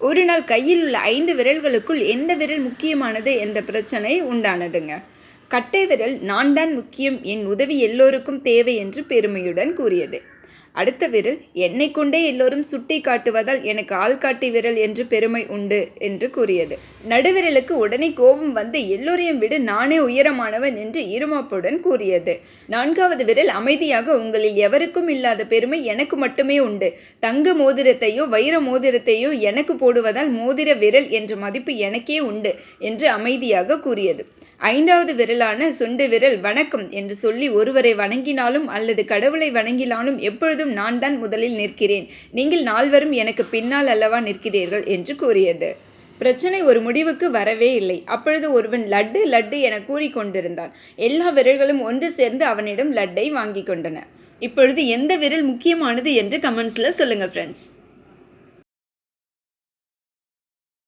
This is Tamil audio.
ஒரு நாள் கையில் உள்ள 5 விரல்களுக்குள் எந்த விரல் முக்கியமானது என்ற பிரச்சனை உண்டானதுங்க. கட்டை விரல் நான் தான் முக்கியம், என் உதவி எல்லோருக்கும் தேவை என்று பெருமையுடன் கூறியது. அடுத்த விரல் என்னை கொண்டே எல்லோரும் சுட்டி காட்டுவதால் எனக்கு ஆள்காட்டி விரல் என்று பெருமை உண்டு என்று கூறியது. நடுவிரலுக்கு உடனே கோபம் வந்து எல்லோரையும் விட நானே உயரமானவன் என்று இருமாப்புடன் கூறியது. 4வது விரல் அமைதியாக உங்களில் எவருக்கும் இல்லாத பெருமை எனக்கு மட்டுமே உண்டு. தங்க மோதிரத்தையோ வைர மோதிரத்தையோ எனக்கு போடுவதால் மோதிர விரல் என்ற மதிப்பு எனக்கே உண்டு என்று அமைதியாக கூறியது. 5வது விரலான சுண்டு விரல் வணக்கம் என்று சொல்லி ஒருவரை வணங்கினாலும் அல்லது கடவுளை வணங்கினாலும் எப்பொழுதும் நான் தான் முதலில் நிற்கிறேன், நீங்கள் 4வரும் எனக்கு பின்னால் அல்லவா நிற்கிறீர்கள் என்று கூறியது. பிரச்சனை ஒரு முடிவுக்கு வரவே இல்லை. அப்பொழுது ஒருவன் லட்டு லட்டு என கூறிக்கொண்டிருந்தான். எல்லா விரல்களும் ஒன்று சேர்ந்து அவனிடம் லட்டை வாங்கி கொண்டன. இப்பொழுது எந்த விரல் முக்கியமானது என்று கமெண்ட்ஸ்ல சொல்லுங்க ஃப்ரெண்ட்ஸ்.